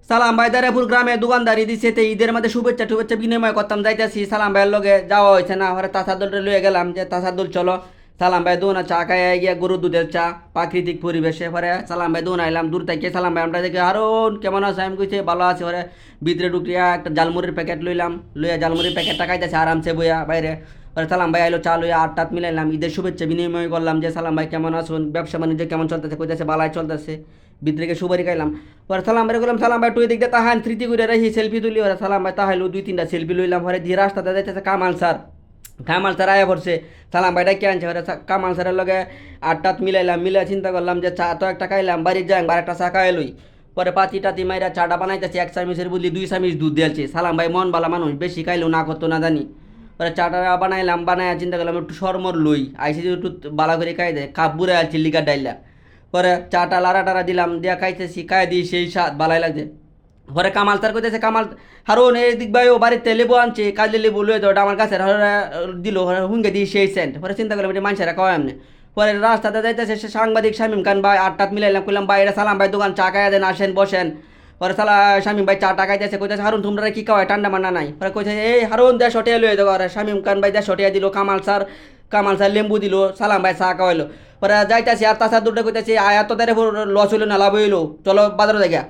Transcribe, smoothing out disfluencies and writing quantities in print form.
সালাম ভাই দারেপুর গ্রামে দোকানদারি দিছে তে ঈদের মধ্যে শুভেচ্ছা টুভেচ্ছা বিনিময় করতাম যাইতেছি সালাম ভাইয়ের লগে যাওয়া হয়েছে না ওরা তাসাদুলটা লয়ে গেলাম যে তাসাদুল চলো সালাম ভাই দোনা চা খাই গিয়া গরু দুধের চা প্রাকৃতিক পরিবেশে পরে সালাম ভাই দোন আইলাম দূর থেকে সালাম ভাই আমরা দেখি আরো কেমন আছে আমি কইছে ভালো আছে ওরে ভিতরে ঢুকিয়া একটা জালমুড়ির প্যাকেট লইলাম লইয়া জালমুড়ির প্যাকেট টাকাইতেছে আরামসে বইয়া বাইরে পরে সালাম ভাই আইলো চা লইয়া আট টাত মিলাইলাম ঈদের শুভেচ্ছা বিনিময় করলাম যে সালাম ভাই কেমন আছেন ব্যবসা বাণিজ্য কেমন চলতেছে কইতেছে বালাই চলতেছে ভিতরে গিয়ে সুবারি খাইলাম পরে সালাম ভাই বললাম সালাম ভাই তুই দিক দিয়ে তাহান স্মৃতি করে রাখি সেলফি তুলি ওরা সালাম ভাই তাহাইলো দুই তিনটা সেলফি লইলাম পরে দিয়ে রাস্তাতে যাইতেছে কামাল স্যার আয়া পড়ছে সালাম ভাইটা কে আনছে ওরা কামাল স্যারের লগে আটটাত মিলাইলাম মিলাই চিন্তা করলাম যে চা তো একটা খাইলাম বাড়ির যাই আর একটা চা খাই লই পরে পাতি টাতি মাইরা চাটা বানাইতেছে এক চামিচের বদলি দুই চামিচ দুধ দিয়েছে সালাম ভাই মন বালা মানুষ বেশি খাইলেও না করতো না জানি পরে চাটা বানাইলাম বানাই চিন্তা করলাম একটু সরমর লই আইসি একটু বালা করে খাই দেয় কাপ বুড়ে আর চিল্লিকা ডাইলা পরে চাটা লাড়া টাড়া দিলাম দিয়া খাইতেছি খাই দিই সেই স্বাদ বালাই লাগছে পরে কামাল স্যার কইতেছে কামাল হারুন এই দিক ভাই ও বাড়িতে লেবু আনছে কাজে লেবু লয়ে তো আমার কাছে দিল হুঙ্গে দিয়ে সেই সেন্ট পরে চিন্তা করলাম এটা মানুষেরা খাওয়া এমনি পরে রাস্তাতে যাইতেছে সে সাংবাদিক শামিম খান ভাই আটটাত মিলাইলাম কইলাম ভাই এটা সালাম ভাই দোকান চা খাইয়া দেন আসেন বসেন পরে শামিম ভাই চা টাকাইতেছে কইতেছে হারুন তোমরা কি খাওয়ায় ঠান্ডা মান্ডা নাই পরে কইছে এই হারুন দেশ হটিয়া লয়ে যাবো আর শামিম খান ভাই দেশ হটিয়া দিল কামাল স্যার লেম্বু দিল সালাম ভাই চা খাওয়াইলো পরে যাইতেছি আর তাছাড়া দুটো কইতেছি আয়া তো তারে লস হইলো না লাভ হইলো চলো বাজারে দেখা